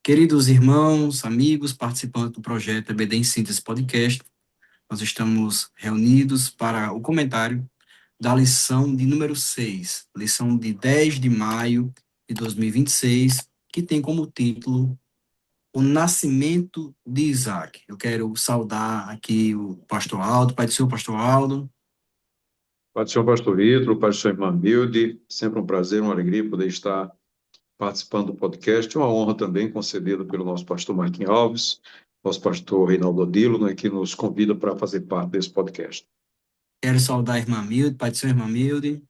Queridos irmãos, amigos, participantes do projeto EBD em Síntese Podcast, nós estamos reunidos para o comentário da lição de número 6, lição de 10 de maio de 2026, que tem como título O Nascimento de Isaac. Eu quero saudar aqui o pastor Aldo, Pai do Senhor, pastor Aldo. Pai do Senhor, pastor Ítalo, Pai do Senhor, irmã Milde, sempre um prazer, uma alegria poder estar participando do podcast, uma honra também concedida pelo nosso pastor Marquinhos Alves, nosso pastor Reinaldo Odilo, né, que nos convida para fazer parte desse podcast. Quero saudar a irmã Milde, Pai do Senhor, irmã Milde.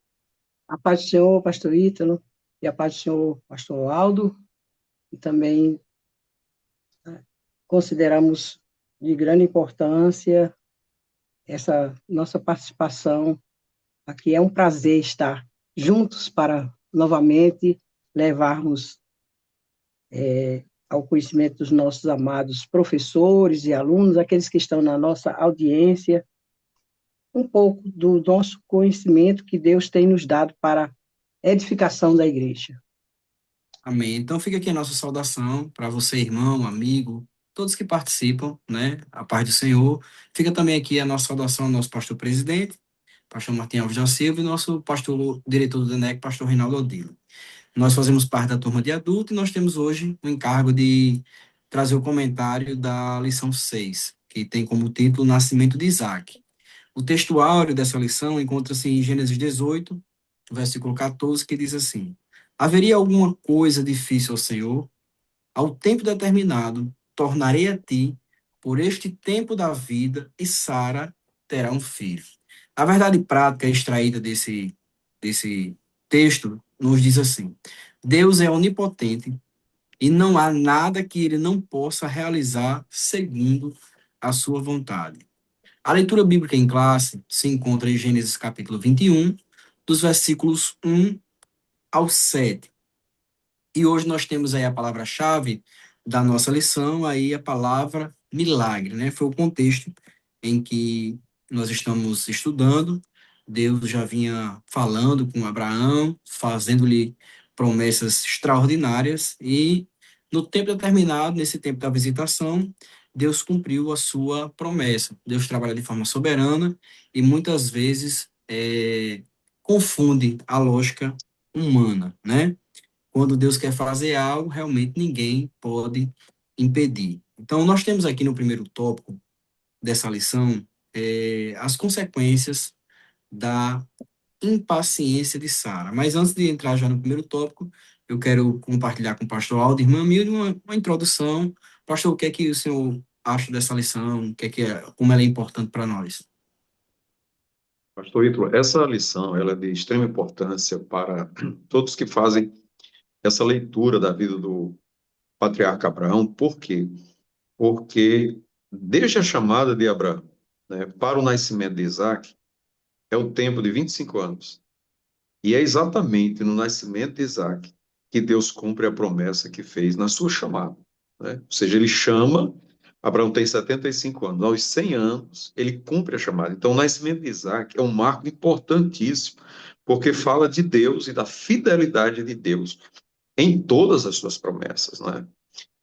A paz do Senhor, pastor Ítalo, e a paz do Senhor, pastor Aldo, e também consideramos de grande importância essa nossa participação aqui. É um prazer estar juntos para novamente levarmos ao conhecimento dos nossos amados professores e alunos, aqueles que estão na nossa audiência, um pouco do nosso conhecimento que Deus tem nos dado para a edificação da igreja. Amém. Então fica aqui a nossa saudação para você, irmão, amigo, todos que participam, né? A paz do Senhor. Fica também aqui a nossa saudação ao nosso pastor presidente, pastor Martim Alves da Silva, e nosso pastor diretor do DENEC, pastor Reinaldo Odilo. Nós fazemos parte da turma de adulto e nós temos hoje o encargo de trazer o comentário da lição 6, que tem como título Nascimento de Isaac. O textuário dessa lição encontra-se em Gênesis 18, versículo 14, que diz assim: Haveria alguma coisa difícil ao Senhor? Ao tempo determinado, tornarei a ti, por este tempo da vida, e Sara terá um filho. A verdade prática extraída desse texto nos diz assim: Deus é onipotente e não há nada que ele não possa realizar segundo a sua vontade. A leitura bíblica em classe se encontra em Gênesis capítulo 21, dos versículos 1 ao 7. E hoje nós temos aí a palavra-chave da nossa lição, aí a palavra milagre, né? Foi o contexto em que nós estamos estudando. Deus já vinha falando com Abraão, fazendo-lhe promessas extraordinárias e no tempo determinado, nesse tempo da visitação, Deus cumpriu a sua promessa. Deus trabalha de forma soberana e muitas vezes confunde a lógica humana, né? Quando Deus quer fazer algo, realmente ninguém pode impedir. Então, nós temos aqui no primeiro tópico dessa lição as consequências da impaciência de Sara. Mas antes de entrar já no primeiro tópico, eu quero compartilhar com o pastor Aldo, irmã Milde, uma introdução. Pastor, o que é que o senhor acha dessa lição? O que como ela é importante para nós? Pastor Ítalo, essa lição ela é de extrema importância para todos que fazem essa leitura da vida do patriarca Abraão. Por quê? Porque desde a chamada de Abraão, né, para o nascimento de Isaac, é o tempo de 25 anos. E é exatamente no nascimento de Isaac que Deus cumpre a promessa que fez na sua chamada, né? Ou seja, ele chama, Abraão tem 75 anos, aos 100 anos ele cumpre a chamada. Então, o nascimento de Isaac é um marco importantíssimo, porque fala de Deus e da fidelidade de Deus em todas as suas promessas, né?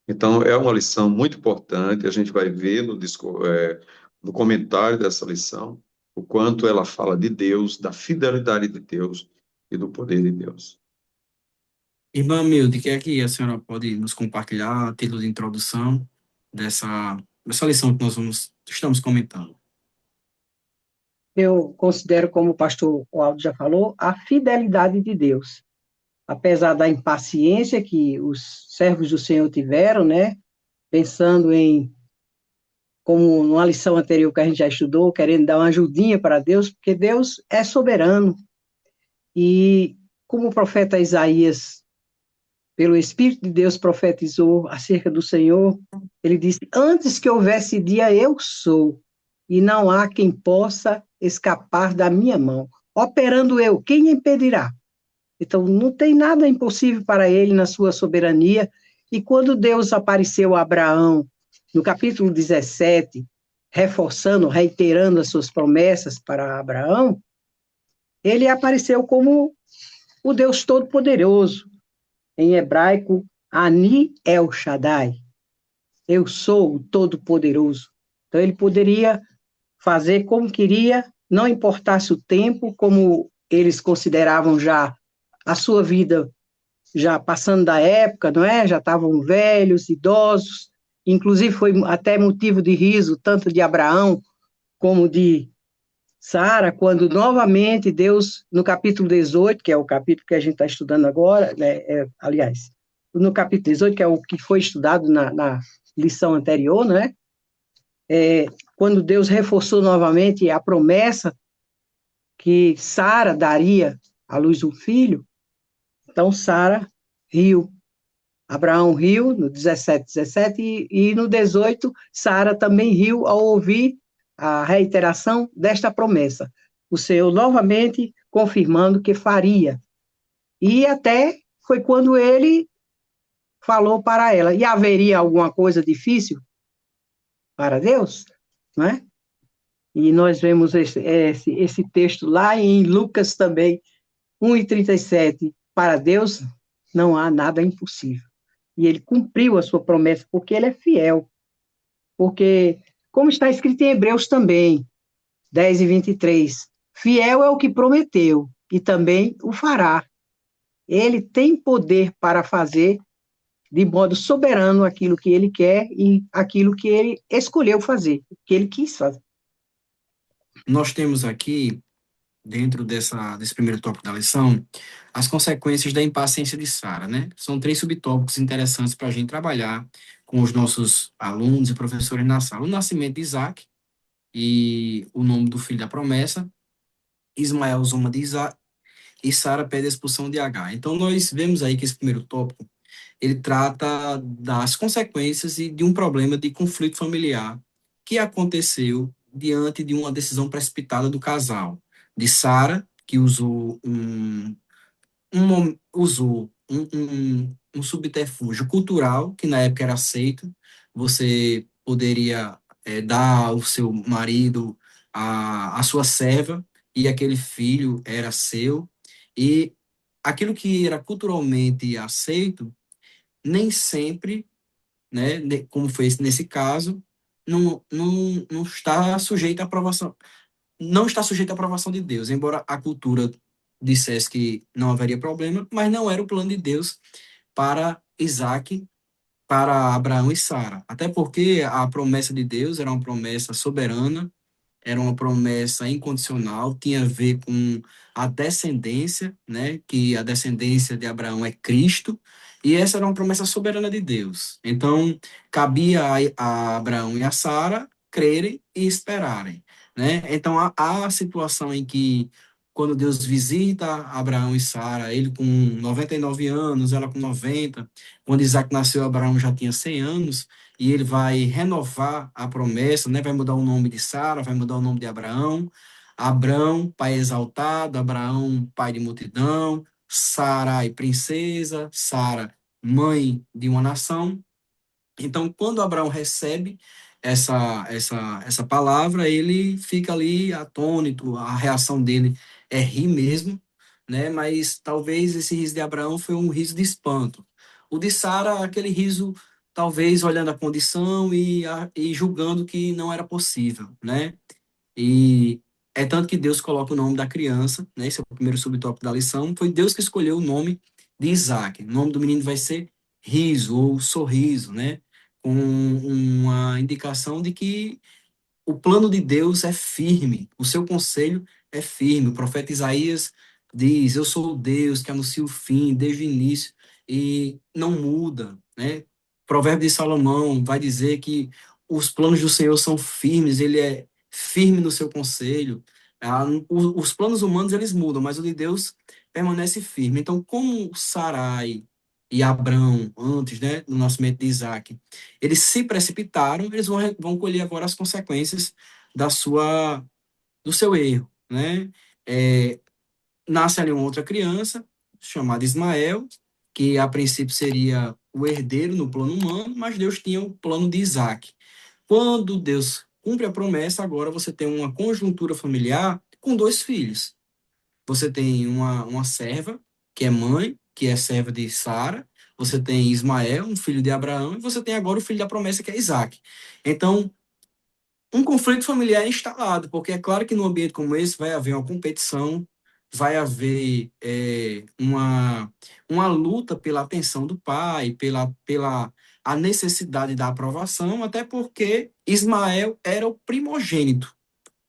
Então, é uma lição muito importante, a gente vai ver no comentário dessa lição o quanto ela fala de Deus, da fidelidade de Deus e do poder de Deus. Irmã Milde, que é que a senhora pode nos compartilhar a título de introdução dessa lição que estamos comentando? Eu considero, como o pastor Aldo já falou, a fidelidade de Deus. Apesar da impaciência que os servos do Senhor tiveram, né, pensando como numa lição anterior que a gente já estudou, querendo dar uma ajudinha para Deus, porque Deus é soberano. E como o profeta Isaías, pelo Espírito de Deus, profetizou acerca do Senhor, ele disse: Antes que houvesse dia, eu sou, e não há quem possa escapar da minha mão. Operando eu, quem impedirá? Então, não tem nada impossível para ele na sua soberania. E quando Deus apareceu a Abraão, no capítulo 17, reforçando, reiterando as suas promessas para Abraão, ele apareceu como o Deus Todo-Poderoso. Em hebraico, Ani El Shaddai, eu sou o Todo-Poderoso. Então ele poderia fazer como queria, não importasse o tempo, como eles consideravam já a sua vida já passando da época, não é? Já estavam velhos, idosos, inclusive foi até motivo de riso, tanto de Abraão como de Sara, quando novamente Deus, no capítulo 18, que é o capítulo que a gente está estudando agora, né, aliás, no capítulo 18, que é o que foi estudado na lição anterior, né? Quando Deus reforçou novamente a promessa que Sara daria à luz um filho, então Sara riu. Abraão riu no 17 e no 18, Sara também riu ao ouvir a reiteração desta promessa. O Senhor novamente confirmando que faria. E até foi quando ele falou para ela: e haveria alguma coisa difícil para Deus? Não é? E nós vemos esse texto lá em Lucas também, 1:37. Para Deus não há nada impossível. E ele cumpriu a sua promessa, porque ele é fiel. Porque, como está escrito em Hebreus também, 10:23, fiel é o que prometeu, e também o fará. Ele tem poder para fazer de modo soberano aquilo que ele quer e aquilo que ele escolheu fazer, que ele quis fazer. Nós temos aqui, dentro desse primeiro tópico da lição, as consequências da impaciência de Sara, né? São 3 subtópicos interessantes para a gente trabalhar com os nossos alunos e professores na sala. O nascimento de Isaac e o nome do filho da promessa, Ismael zoma de Isaac e Sara pede a expulsão de Agar. Então, nós vemos aí que esse primeiro tópico, ele trata das consequências e de um problema de conflito familiar que aconteceu diante de uma decisão precipitada do casal, de Sara, que usou um subterfúgio cultural, que na época era aceito. Você poderia dar ao seu marido a sua serva, e aquele filho era seu, e aquilo que era culturalmente aceito, nem sempre, né, como foi nesse caso, não está sujeito à aprovação, não está sujeito à aprovação de Deus, embora a cultura dissesse que não haveria problema, mas não era o plano de Deus para Isaac, para Abraão e Sara. Até porque a promessa de Deus era uma promessa soberana, era uma promessa incondicional, tinha a ver com a descendência, né? Que a descendência de Abraão é Cristo, e essa era uma promessa soberana de Deus. Então, cabia a Abraão e a Sara crerem e esperarem, né? Então, a situação em que, quando Deus visita Abraão e Sara, ele com 99 anos, ela com 90, quando Isaac nasceu, Abraão já tinha 100 anos, e ele vai renovar a promessa, né? Vai mudar o nome de Sara, vai mudar o nome de Abraão. Abrão, pai exaltado, Abraão, pai de multidão, Sarai, princesa, Sara, mãe de uma nação. Então, quando Abraão recebe essa palavra, ele fica ali atônito, a reação dele é rir mesmo, né? Mas talvez esse riso de Abraão foi um riso de espanto. O de Sara, aquele riso, talvez olhando a condição e julgando que não era possível, né? E é tanto que Deus coloca o nome da criança, né? Esse é o primeiro subtópico da lição. Foi Deus que escolheu o nome de Isaac. O nome do menino vai ser Riso ou Sorriso, né? Com uma indicação de que o plano de Deus é firme, o seu conselho é firme. O profeta Isaías diz: Eu sou o Deus que anuncia o fim desde o início e não muda, né? Provérbio de Salomão vai dizer que os planos do Senhor são firmes, ele é firme no seu conselho. Os planos humanos eles mudam, mas o de Deus permanece firme. Então, como Sarai e Abrão, antes, né, do nascimento de Isaac, eles se precipitaram, eles vão colher agora as consequências do seu erro, né? É, nasce ali uma outra criança, chamada Ismael, que a princípio seria o herdeiro no plano humano, mas Deus tinha o plano de Isaac. Quando Deus cumpre a promessa, agora você tem uma conjuntura familiar com 2 filhos. Você tem uma serva, que é mãe, que é serva de Sara, você tem Ismael, um filho de Abraão, e você tem agora o filho da promessa, que é Isaac. Então, um conflito familiar é instalado, porque é claro que num ambiente como esse vai haver uma competição, vai haver uma luta pela atenção do pai, pela a necessidade da aprovação, até porque Ismael era o primogênito,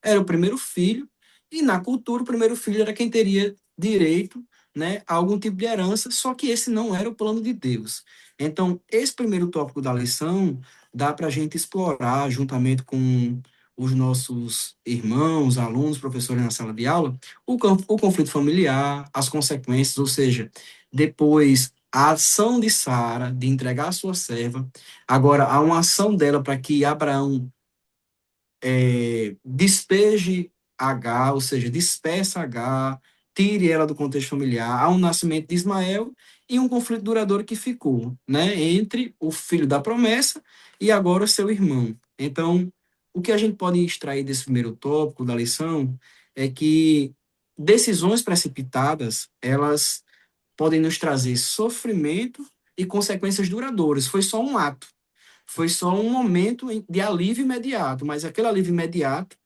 era o primeiro filho, e na cultura o primeiro filho era quem teria direito, né, a algum tipo de herança, só que esse não era o plano de Deus. Então, esse primeiro tópico da lição dá para a gente explorar, juntamente com os nossos irmãos, alunos, professores na sala de aula, o conflito familiar, as consequências, ou seja, depois a ação de Sara de entregar a sua serva, agora há uma ação dela para que Abraão despeje H, ou seja, despeça H, tire ela do contexto familiar, há um nascimento de Ismael e um conflito duradouro que ficou, né, entre o filho da promessa e agora seu irmão. Então, o que a gente pode extrair desse primeiro tópico da lição é que decisões precipitadas, elas podem nos trazer sofrimento e consequências duradouras. Foi só um ato, foi só um momento de alívio imediato, mas aquele alívio imediato,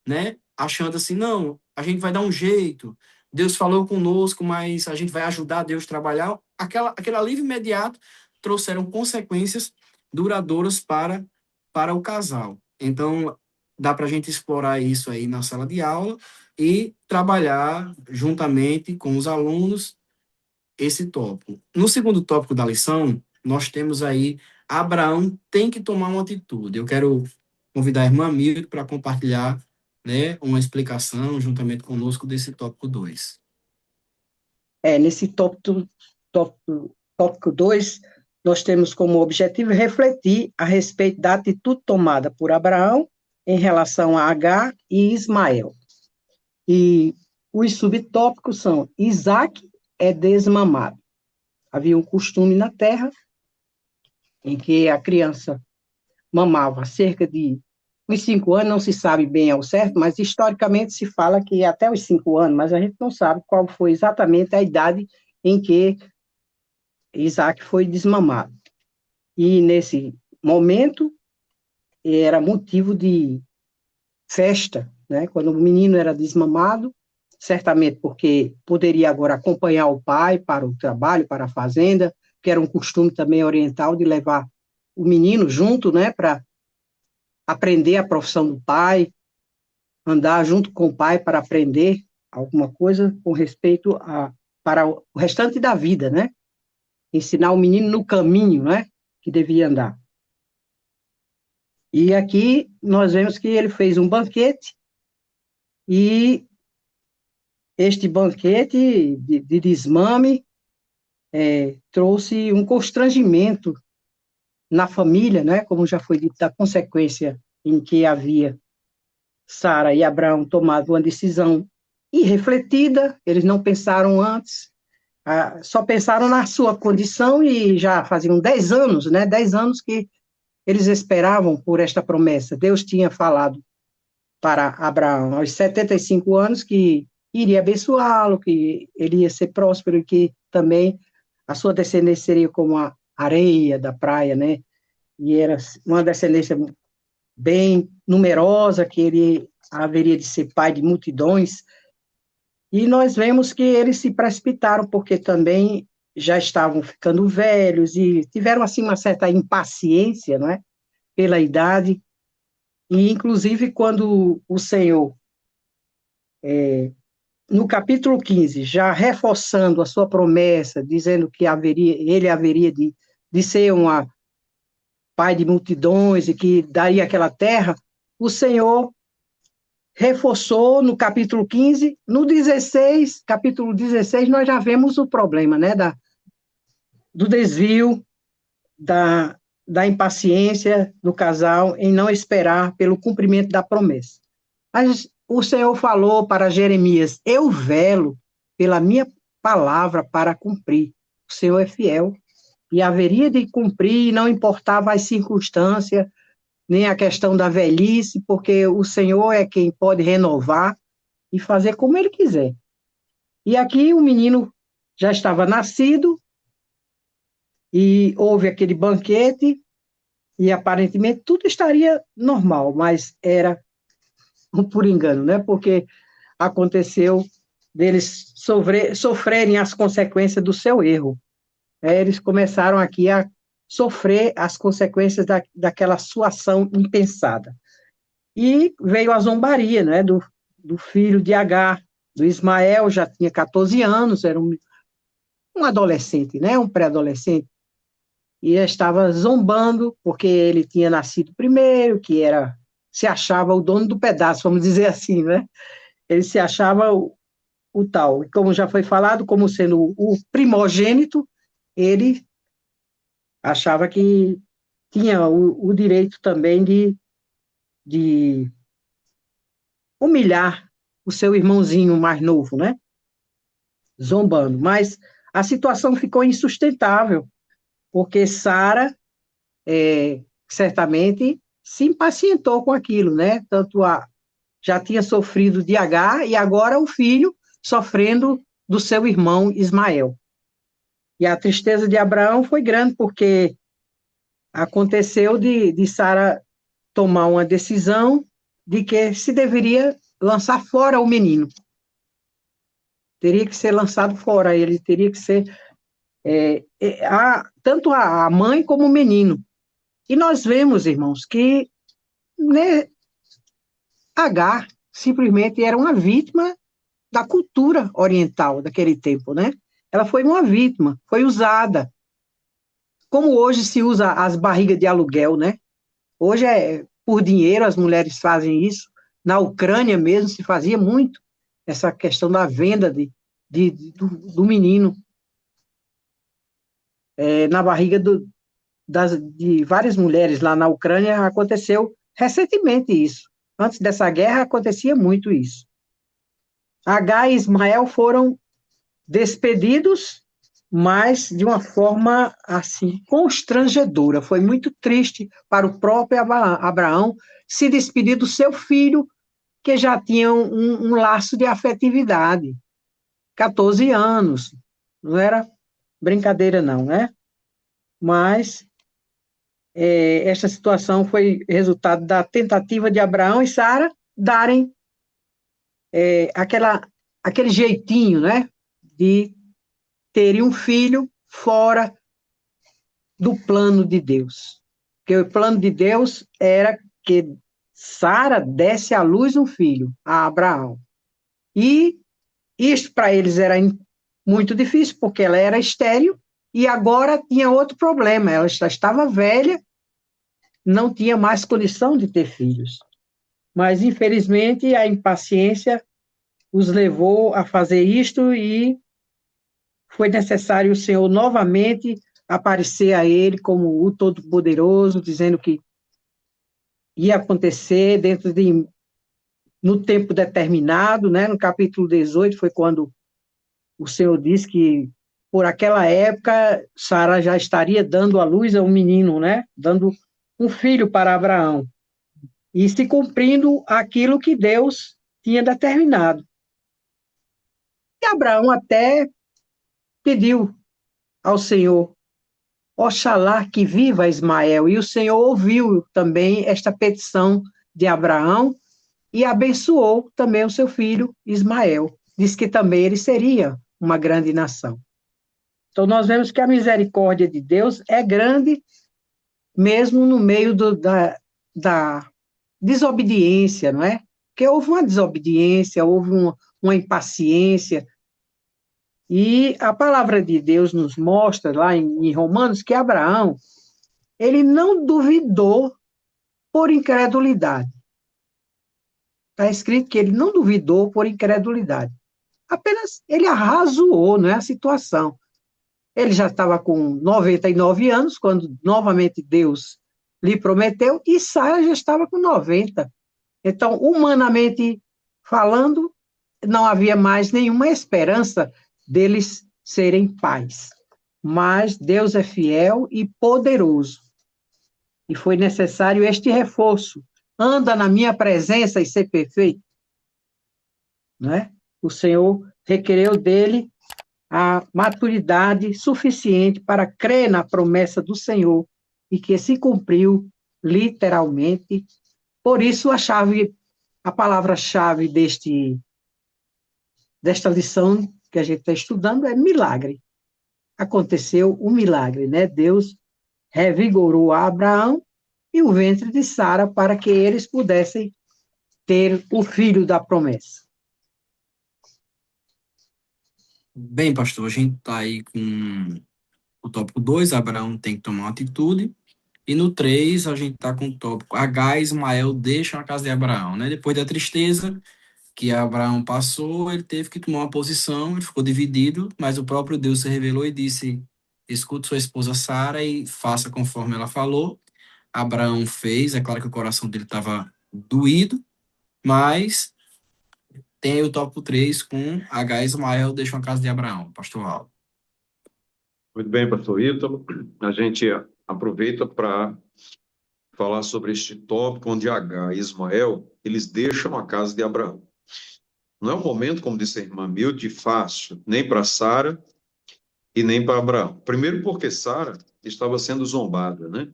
né, achando assim, não, a gente vai dar um jeito, Deus falou conosco, mas a gente vai ajudar Deus a trabalhar, aquele alívio imediato trouxeram consequências duradouras para o casal. Então, dá para a gente explorar isso aí na sala de aula e trabalhar juntamente com os alunos esse tópico. No segundo tópico da lição, nós temos aí Abraão tem que tomar uma atitude. Eu quero convidar a irmã Miriam para compartilhar, né, uma explicação juntamente conosco desse tópico 2. Nesse tópico 2, nós temos como objetivo refletir a respeito da atitude tomada por Abraão em relação a Agar e Ismael. E os subtópicos são: Isaac é desmamado. Havia um costume na terra em que a criança mamava cerca de uns 5 anos, não se sabe bem ao certo, mas historicamente se fala que até os 5 anos, mas a gente não sabe qual foi exatamente a idade em que Isaac foi desmamado. E nesse momento era motivo de festa, né? Quando o menino era desmamado, certamente porque poderia agora acompanhar o pai para o trabalho, para a fazenda, que era um costume também oriental de levar o menino junto, né, para aprender a profissão do pai, andar junto com o pai para aprender alguma coisa com respeito para o restante da vida, né? Ensinar o menino no caminho, né, que devia andar. E aqui nós vemos que ele fez um banquete e este banquete de desmame trouxe um constrangimento na família, né, como já foi dito, da consequência em que havia Sara e Abraão tomado uma decisão irrefletida, eles não pensaram antes, só pensaram na sua condição e já faziam 10 anos, né, 10 anos que eles esperavam por esta promessa. Deus tinha falado para Abraão aos 75 anos que iria abençoá-lo, que ele ia ser próspero e que também a sua descendência seria como a areia da praia, né? E era uma descendência bem numerosa, que ele haveria de ser pai de multidões. E nós vemos que eles se precipitaram, porque também já estavam ficando velhos e tiveram, assim, uma certa impaciência, não é? Pela idade. E, inclusive, quando o Senhor, no capítulo 15, já reforçando a sua promessa, dizendo que ele haveria de ser um pai de multidões e que daria aquela terra, o Senhor reforçou no capítulo 15, no 16, capítulo 16, nós já vemos o problema, né, do desvio, da impaciência do casal em não esperar pelo cumprimento da promessa. Mas o Senhor falou para Jeremias: eu velo pela minha palavra para cumprir. O Senhor é fiel e haveria de cumprir, não importava as circunstâncias, nem a questão da velhice, porque o Senhor é quem pode renovar e fazer como Ele quiser. E aqui o menino já estava nascido, e houve aquele banquete, e aparentemente tudo estaria normal, mas era por engano, né? Porque aconteceu deles sofrerem as consequências do seu erro. Eles começaram aqui a sofrer as consequências daquela sua ação impensada. E veio a zombaria, né, do filho de Agar, do Ismael, já tinha 14 anos, era um adolescente, né, um pré-adolescente, e estava zombando porque ele tinha nascido primeiro, se achava o dono do pedaço, vamos dizer assim, né? Ele se achava o tal. E como já foi falado, como sendo o primogênito, ele achava que tinha o direito também de humilhar o seu irmãozinho mais novo, né? Zombando. Mas a situação ficou insustentável, porque Sara, certamente, se impacientou com aquilo, né? Já tinha sofrido de Agar e agora o filho sofrendo do seu irmão Ismael. E a tristeza de Abraão foi grande, porque aconteceu de Sara tomar uma decisão de que se deveria lançar fora o menino. Teria que ser lançado fora, ele teria que ser tanto a mãe como o menino. E nós vemos, irmãos, que, né, Agar simplesmente era uma vítima da cultura oriental daquele tempo, né? Ela foi uma vítima, foi usada. Como hoje se usa as barrigas de aluguel, né? Hoje é por dinheiro, as mulheres fazem isso. Na Ucrânia mesmo se fazia muito essa questão da venda do menino na barriga de várias mulheres lá na Ucrânia. Aconteceu recentemente isso. Antes dessa guerra acontecia muito isso. Agar e Ismael foram despedidos, mas de uma forma assim constrangedora. Foi muito triste para o próprio Abraão se despedir do seu filho, que já tinha um laço de afetividade. 14 anos, não era brincadeira não, né? Mas esta situação foi resultado da tentativa de Abraão e Sara darem aquele jeitinho, né? De terem um filho fora do plano de Deus. Porque o plano de Deus era que Sara desse à luz um filho, a Abraão. E isso para eles era muito difícil, porque ela era estéril e agora tinha outro problema. Ela já estava velha, não tinha mais condição de ter filhos. Mas, infelizmente, a impaciência os levou a fazer isto e foi necessário o Senhor novamente aparecer a ele como o Todo-Poderoso, dizendo que ia acontecer no tempo determinado, né? No capítulo 18 foi quando o Senhor disse que por aquela época Sara já estaria dando à luz a um menino, né? Dando um filho para Abraão. E se cumprindo aquilo que Deus tinha determinado. E Abraão até pediu ao Senhor: oxalá que viva Ismael. E o Senhor ouviu também esta petição de Abraão e abençoou também o seu filho Ismael. Diz que também ele seria uma grande nação. Então, nós vemos que a misericórdia de Deus é grande, mesmo no meio da desobediência, não é? Porque houve uma desobediência, houve uma impaciência. E a palavra de Deus nos mostra, lá em Romanos, que Abraão, ele não duvidou por incredulidade. Está escrito que ele não duvidou por incredulidade. Apenas ele arrazoou, não é, a situação. Ele já estava com 99 anos, quando novamente Deus lhe prometeu, e Sara já estava com 90. Então, humanamente falando, não havia mais nenhuma esperança deles serem pais. Mas Deus é fiel e poderoso. E foi necessário este reforço. Anda na minha presença e ser perfeito. Né? O Senhor requereu dele a maturidade suficiente para crer na promessa do Senhor e que se cumpriu literalmente. Por isso, a palavra-chave desta lição que a gente está estudando é milagre. Aconteceu um milagre, né? Deus revigorou a Abraão e o ventre de Sara para que eles pudessem ter o filho da promessa. Bem, pastor, a gente está aí com o tópico 2. Abraão tem que tomar uma atitude. E no 3 a gente está com o tópico Agar e Ismael deixam a casa de Abraão, né? Depois da tristeza que Abraão passou, ele teve que tomar uma posição, ele ficou dividido, mas o próprio Deus se revelou e disse: escute sua esposa Sara e faça conforme ela falou. Abraão fez, é claro que o coração dele estava doído, mas tem aí o tópico 3 com Agar e Ismael deixam a casa de Abraão, pastor Aldo. Muito bem, pastor Ítalo. A gente aproveita para falar sobre este tópico onde Agar e Ismael, eles deixam a casa de Abraão. Não é um momento, como disse a irmã Milde, fácil, nem para Sara e nem para Abraão. Primeiro porque Sara estava sendo zombada, né?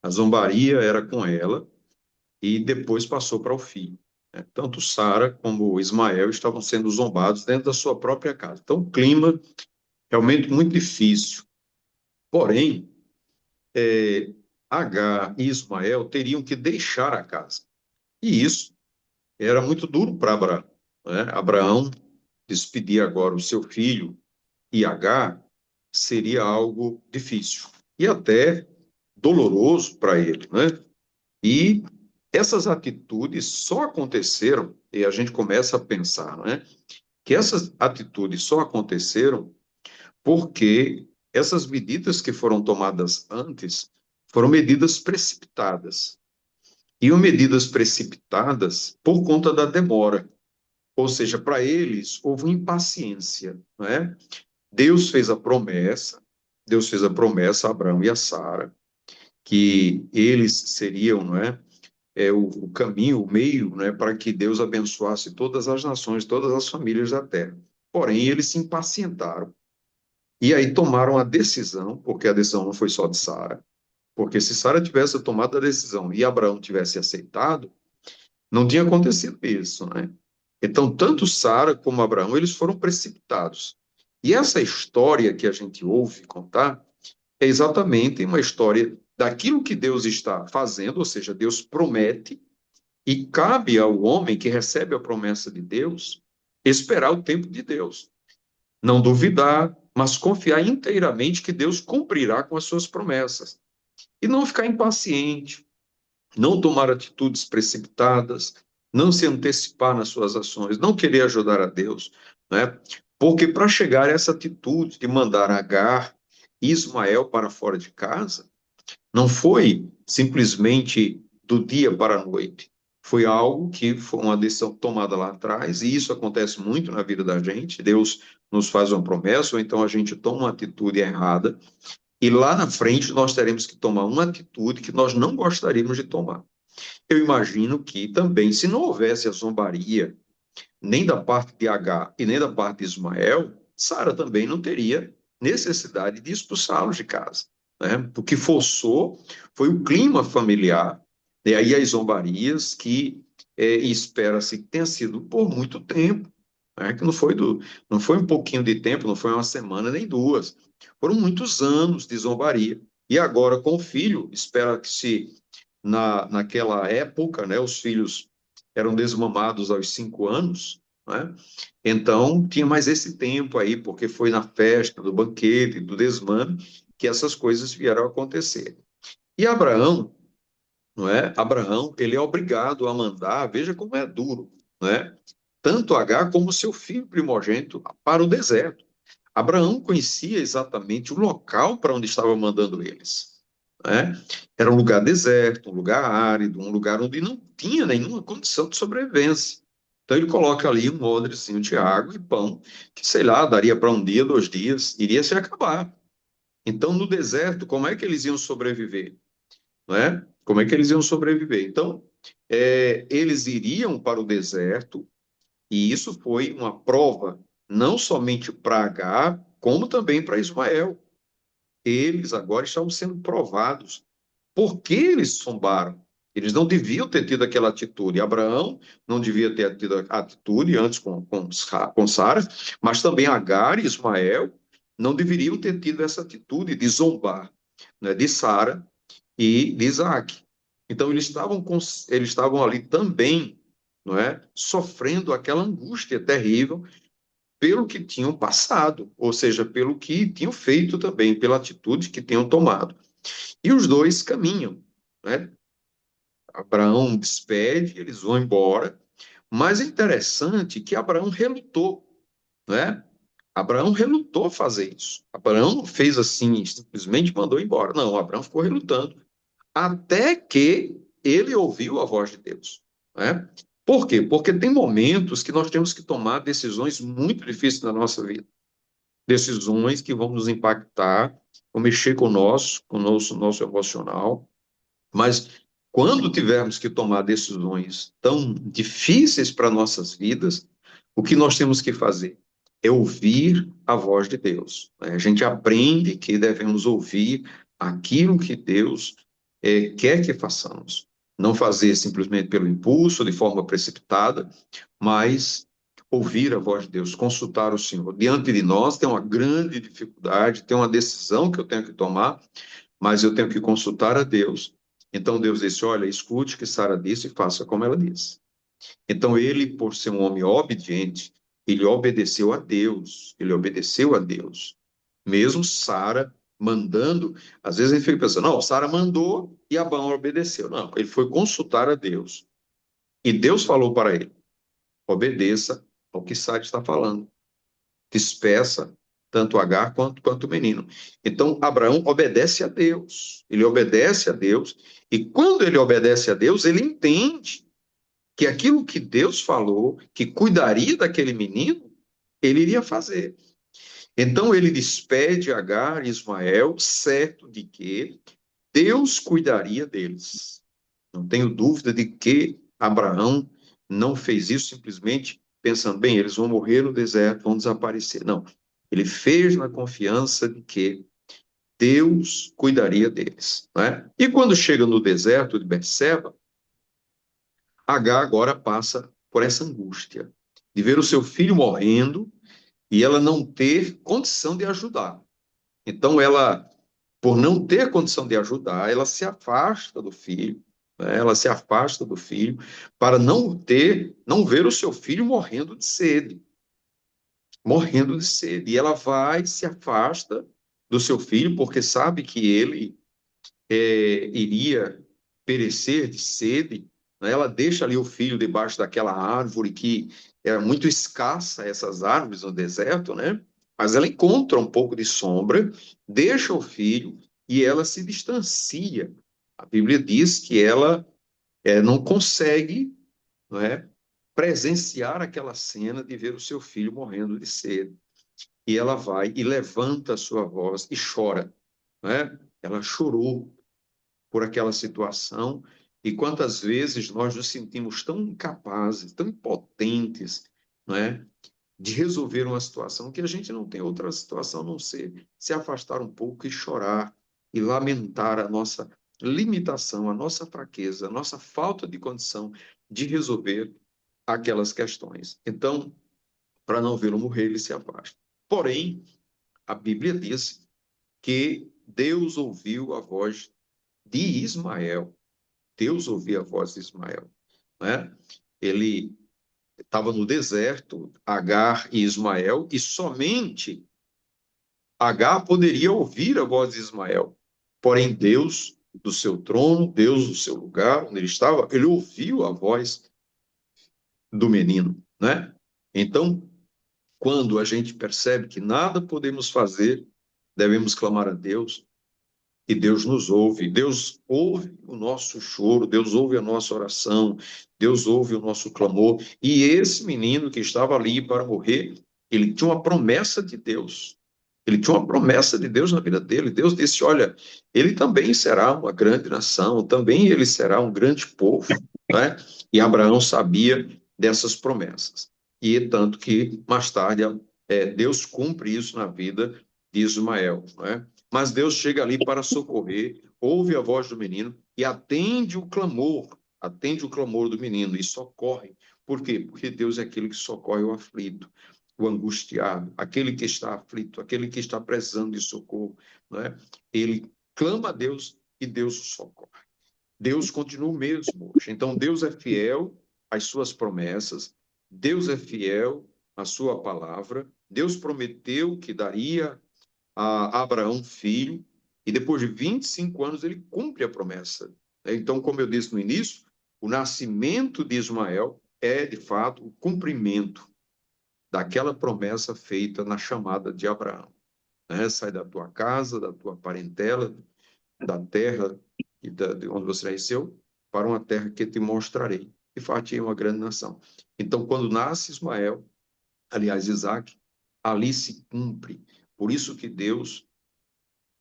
A zombaria era com ela e depois passou para o filho, né? Tanto Sara como Ismael estavam sendo zombados dentro da sua própria casa. Então, o clima realmente muito difícil. Porém, Agar e Ismael teriam que deixar a casa. E isso era muito duro para Abraão, né? Abraão despedir agora o seu filho e Agar seria algo difícil e até doloroso para ele, né? E essas atitudes só aconteceram, e a gente começa a pensar, né? Que essas atitudes só aconteceram porque essas medidas que foram tomadas antes foram medidas precipitadas. E medidas precipitadas por conta da demora. Ou seja, para eles houve impaciência, não é? Deus fez a promessa, Deus fez a promessa a Abraão e a Sara, que eles seriam, não é? O caminho, o meio, né, para que Deus abençoasse todas as nações, todas as famílias da terra. Porém, eles se impacientaram. E aí tomaram a decisão, porque a decisão não foi só de Sara, porque se Sara tivesse tomado a decisão e Abraão tivesse aceitado, não tinha acontecido isso, né? Então, tanto Sara como Abraão, eles foram precipitados. E essa história que a gente ouve contar é exatamente uma história daquilo que Deus está fazendo, ou seja, Deus promete, e cabe ao homem que recebe a promessa de Deus esperar o tempo de Deus. Não duvidar, mas confiar inteiramente que Deus cumprirá com as suas promessas. E não ficar impaciente, não tomar atitudes precipitadas, não se antecipar nas suas ações, não querer ajudar a Deus, né? Porque para chegar a essa atitude de mandar Agar e Ismael para fora de casa, não foi simplesmente do dia para a noite. Foi algo que foi uma decisão tomada lá atrás, e isso acontece muito na vida da gente. Deus nos faz uma promessa, ou então a gente toma uma atitude errada, e lá na frente nós teremos que tomar uma atitude que nós não gostaríamos de tomar. Eu imagino que também, se não houvesse a zombaria, nem da parte de Agar e nem da parte de Ismael, Sara também não teria necessidade de expulsá-los de casa, né? O que forçou foi o clima familiar, e aí as zombarias que espera-se que tenha sido por muito tempo, né? Que não foi um pouquinho de tempo, não foi uma semana nem duas, foram muitos anos de zombaria. E agora com o filho, espera que se naquela época, né, os filhos eram desmamados aos 5 anos, né? Então tinha mais esse tempo aí, porque foi na festa, do banquete, do desmame, que essas coisas vieram a acontecer. E Abraão, não é? Abraão, ele é obrigado a mandar, veja como é duro, não é? Tanto Agar como seu filho primogênito para o deserto. Abraão conhecia exatamente o local para onde estava mandando eles, né? Era um lugar deserto, um lugar árido, um lugar onde não tinha nenhuma condição de sobrevivência. Então ele coloca ali um odrezinho de água e pão, que sei lá, daria para um dia, 2 dias, iria se acabar. Então no deserto, como é que eles iam sobreviver, né? Como é que eles iam sobreviver? Então eles iriam para o deserto e isso foi uma prova não somente para Agar, como também para Ismael. Eles agora estavam sendo provados. Por que eles zombaram? Eles não deviam ter tido aquela atitude. Abraão não devia ter tido a atitude antes com Sara, mas também Agar e Ismael não deveriam ter tido essa atitude de zombar, né, de Sara e de Isaac. Então eles estavam ali também, não é, sofrendo aquela angústia terrível pelo que tinham passado, ou seja, pelo que tinham feito também, pela atitude que tinham tomado. E os dois caminham, né? Abraão despede, eles vão embora, mas é interessante que Abraão relutou, né? Abraão relutou fazer isso. Abraão não fez assim, simplesmente mandou embora. Não, Abraão ficou relutando até que ele ouviu a voz de Deus, né? Por quê? Porque tem momentos que nós temos que tomar decisões muito difíceis na nossa vida. Decisões que vão nos impactar, vão mexer com o nosso emocional, mas quando tivermos que tomar decisões tão difíceis para nossas vidas, o que nós temos que fazer é ouvir a voz de Deus, né? A gente aprende que devemos ouvir aquilo que Deus quer que façamos. Não fazer simplesmente pelo impulso, de forma precipitada, mas ouvir a voz de Deus, consultar o Senhor. Diante de nós tem uma grande dificuldade, tem uma decisão que eu tenho que tomar, mas eu tenho que consultar a Deus. Então Deus disse: olha, escute o que Sara disse e faça como ela disse. Então ele, por ser um homem obediente, ele obedeceu a Deus, ele obedeceu a Deus. Mesmo Sara mandando, às vezes a gente fica pensando, não, Sara mandou e Abraão obedeceu. Não, ele foi consultar a Deus. E Deus falou para ele: obedeça ao que Sara está falando. Despeça tanto Agar quanto o menino. Então, Abraão obedece a Deus. Ele obedece a Deus. E quando ele obedece a Deus, ele entende que aquilo que Deus falou, que cuidaria daquele menino, ele iria fazer. Então, ele despede Agar e Ismael, certo de que Deus cuidaria deles. Não tenho dúvida de que Abraão não fez isso simplesmente pensando, bem, eles vão morrer no deserto, vão desaparecer. Não. Ele fez na confiança de que Deus cuidaria deles, né? E quando chega no deserto de Berseba, Agar agora passa por essa angústia de ver o seu filho morrendo e ela não ter condição de ajudar. Então ela, por não ter condição de ajudar, ela se afasta do filho, né? Ela se afasta do filho para não ver o seu filho morrendo de sede, morrendo de sede. E ela vai, se afasta do seu filho porque sabe que ele iria perecer de sede, né? Ela deixa ali o filho debaixo daquela árvore que era muito escassa, essas árvores no deserto, né? Mas ela encontra um pouco de sombra, deixa o filho e ela se distancia. A Bíblia diz que ela não consegue, não é, presenciar aquela cena de ver o seu filho morrendo de sede. E ela vai e levanta a sua voz e chora, não é? Ela chorou por aquela situação, e quantas vezes nós nos sentimos tão incapazes, tão impotentes, não é, de resolver uma situação que a gente não tem outra situação a não ser se afastar um pouco e chorar e lamentar a nossa limitação, a nossa fraqueza, a nossa falta de condição de resolver aquelas questões. Então, para não vê-lo morrer, ele se afasta. Porém, a Bíblia diz que Deus ouviu a voz de Ismael. Deus ouvia a voz de Ismael, né? Ele estava no deserto, Agar e Ismael, e somente Agar poderia ouvir a voz de Ismael. Porém, Deus, do seu trono, Deus do seu lugar, onde ele estava, ele ouviu a voz do menino, né? Então, quando a gente percebe que nada podemos fazer, devemos clamar a Deus, e Deus nos ouve. Deus ouve o nosso choro, Deus ouve a nossa oração, Deus ouve o nosso clamor. E esse menino que estava ali para morrer, ele tinha uma promessa de Deus. Ele tinha uma promessa de Deus na vida dele. Deus disse: olha, ele também será uma grande nação, também ele será um grande povo, né? E Abraão sabia dessas promessas. E tanto que mais tarde Deus cumpre isso na vida de Ismael, não é? Mas Deus chega ali para socorrer, ouve a voz do menino e atende o clamor do menino e socorre. Por quê? Porque Deus é aquele que socorre o aflito, o angustiado, aquele que está aflito, aquele que está precisando de socorro, não é? Ele clama a Deus e Deus o socorre. Deus continua o mesmo hoje. Então, Deus é fiel às suas promessas, Deus é fiel à sua palavra, Deus prometeu que daria a Abraão um filho, e depois de 25 anos ele cumpre a promessa. Então, como eu disse no início, o nascimento de Ismael é, de fato, o cumprimento daquela promessa feita na chamada de Abraão. Sai da tua casa, da tua parentela, da terra de onde você nasceu, para uma terra que te mostrarei. E far-te uma grande nação. Então, quando nasce Ismael, aliás, Isaac, ali se cumpre. Por isso que Deus,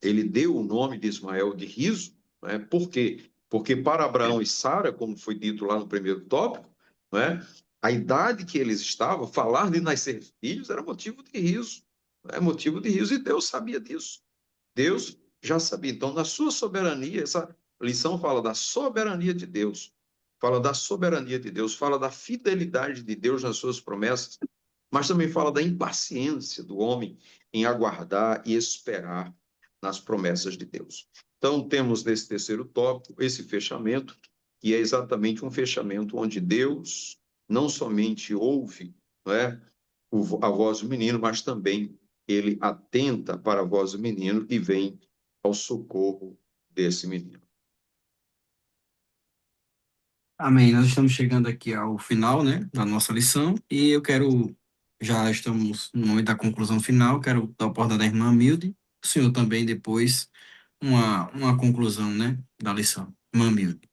ele deu o nome de Ismael de riso, não é? Por quê? Porque para Abraão e Sara, como foi dito lá no primeiro tópico, não é? A idade que eles estavam, falar de nascer filhos era motivo de riso, é motivo de riso, e Deus sabia disso. Deus já sabia. Então, na sua soberania, essa lição fala da soberania de Deus, fala da soberania de Deus, fala da fidelidade de Deus nas suas promessas, mas também fala da impaciência do homem em aguardar e esperar nas promessas de Deus. Então, temos nesse terceiro tópico esse fechamento, que é exatamente um fechamento onde Deus não somente ouve, não é, a voz do menino, mas também ele atenta para a voz do menino e vem ao socorro desse menino. Amém. Nós estamos chegando aqui ao final, né, da nossa lição e já estamos no momento da conclusão final, quero dar a oportunidade da irmã Milde, o senhor também depois, uma conclusão, né, da lição. Irmã Milde.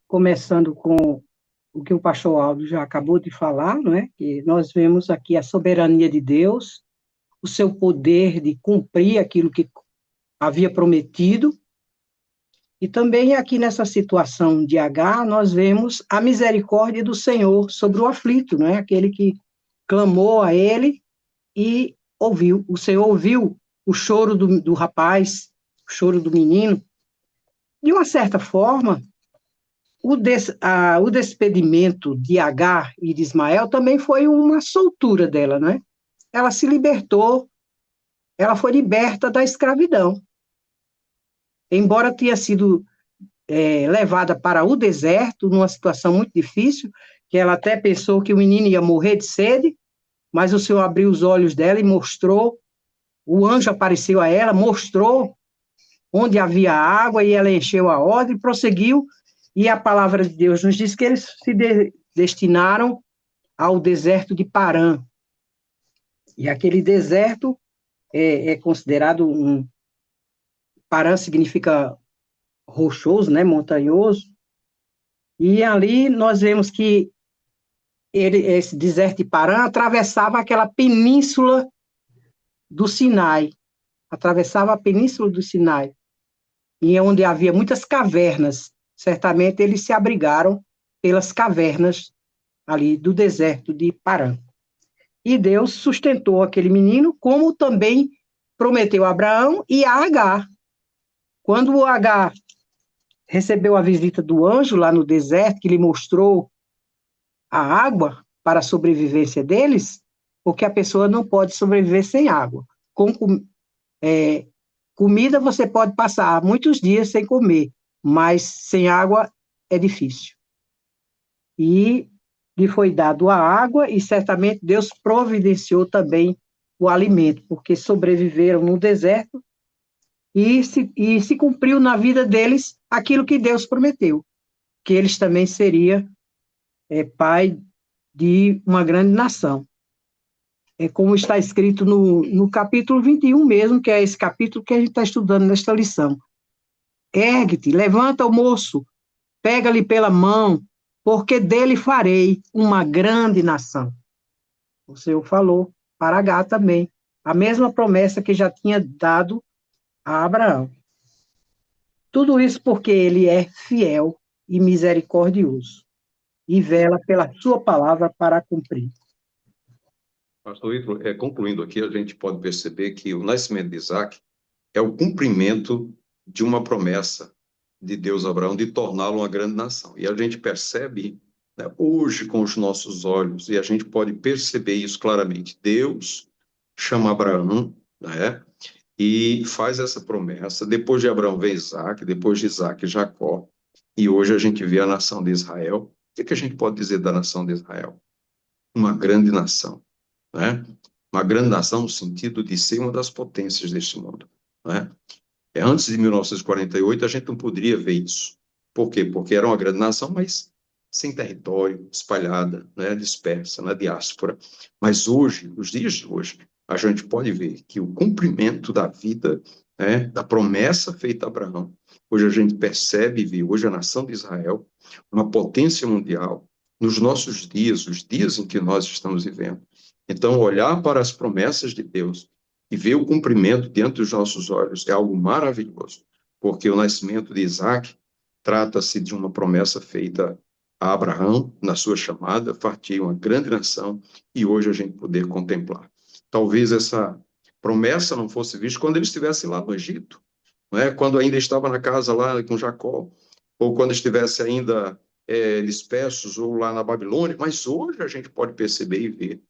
Começando com o que o pastor Aldo já acabou de falar, não é? Que nós vemos aqui a soberania de Deus, o seu poder de cumprir aquilo que havia prometido. E também aqui nessa situação de Agar, nós vemos a misericórdia do Senhor sobre o aflito, não é? Aquele que clamou a ele e ouviu. O Senhor ouviu o choro do rapaz, o choro do menino. De uma certa forma, o despedimento de Agar e de Ismael também foi uma soltura dela, não é? Ela se libertou, ela foi liberta da escravidão. Embora tenha sido levada para o deserto, numa situação muito difícil, que ela até pensou que o menino ia morrer de sede, mas o Senhor abriu os olhos dela e mostrou, o anjo apareceu a ela, mostrou onde havia água, e ela encheu a odre e prosseguiu, e a palavra de Deus nos diz que eles se destinaram ao deserto de Parã. E aquele deserto é considerado Parã significa rochoso, né, montanhoso, e ali nós vemos que esse deserto de Parã atravessava aquela península do Sinai, atravessava a península do Sinai, e onde havia muitas cavernas. Certamente eles se abrigaram pelas cavernas ali do deserto de Parã. E Deus sustentou aquele menino, como também prometeu a Abraão e a Agar. Quando o Agar recebeu a visita do anjo lá no deserto, que lhe mostrou a água para a sobrevivência deles, porque a pessoa não pode sobreviver sem água. Com comida você pode passar muitos dias sem comer, mas sem água é difícil. E lhe foi dado a água, e certamente Deus providenciou também o alimento, porque sobreviveram no deserto, e se cumpriu na vida deles aquilo que Deus prometeu, que eles também seriam pai de uma grande nação. Como está escrito no capítulo 21 mesmo, que é esse capítulo que a gente está estudando nesta lição. Ergue-te, levanta o moço, pega-lhe pela mão, porque dele farei uma grande nação. O Senhor falou para Agar também, a mesma promessa que já tinha dado a Abraão. Tudo isso porque ele é fiel e misericordioso, e vela pela sua palavra para cumprir. Pastor Ítalo, concluindo aqui, a gente pode perceber que o nascimento de Isaac é o cumprimento de uma promessa de Deus a Abraão de torná-lo uma grande nação. E a gente percebe, né, hoje com os nossos olhos, e a gente pode perceber isso claramente. Deus chama Abraão, né, e faz essa promessa. Depois de Abraão vem Isaac, depois de Isaac, Jacó. E hoje a gente vê a nação de Israel. O que a gente pode dizer da nação de Israel? Uma grande nação, né? Uma grande nação no sentido de ser uma das potências deste mundo, né? Antes de 1948, a gente não poderia ver isso. Por quê? Porque era uma grande nação, mas sem território, espalhada, né, dispersa, na diáspora. Mas hoje, nos dias de hoje, a gente pode ver que o cumprimento da vida, né, da promessa feita a Abraão, hoje a gente percebe e vê hoje a nação de Israel, uma potência mundial, nos nossos dias, os dias em que nós estamos vivendo. Então, olhar para as promessas de Deus e ver o cumprimento diante dos nossos olhos é algo maravilhoso, porque o nascimento de Isaac trata-se de uma promessa feita a Abraão, na sua chamada, fartia uma grande nação, e hoje a gente poder contemplar. Talvez essa promessa não fosse vista quando ele estivesse lá no Egito, não é? Quando ainda estava na casa lá com Jacó, ou quando estivesse ainda dispersos, ou lá na Babilônia, mas hoje a gente pode perceber e ver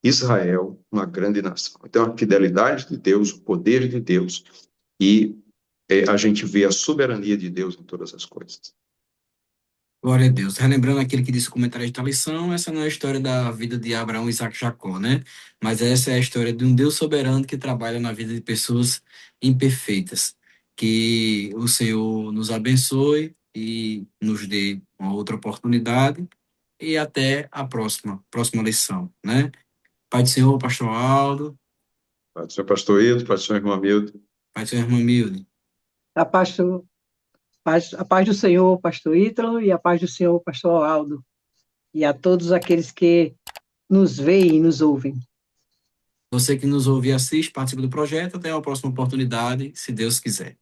Israel, uma grande nação. Então, a fidelidade de Deus, o poder de Deus, e a gente vê a soberania de Deus em todas as coisas. Glória a Deus. Relembrando aquele que disse o comentário da lição, essa não é a história da vida de Abraão, Isaac e Jacó, né? Mas essa é a história de um Deus soberano que trabalha na vida de pessoas imperfeitas. Que o Senhor nos abençoe e nos dê uma outra oportunidade e até a próxima lição, né? Pai do Senhor, Pastor Aldo. Pai do Senhor Pastor Ito, Pai do Senhor Irmão Milton. Pai do Senhor, Irmã Milde. A paz, a paz do Senhor, pastor Ítalo, e a paz do Senhor, pastor Aldo, e a todos aqueles que nos veem e nos ouvem. Você que nos ouve e assiste, participa do projeto. Até a próxima oportunidade, se Deus quiser.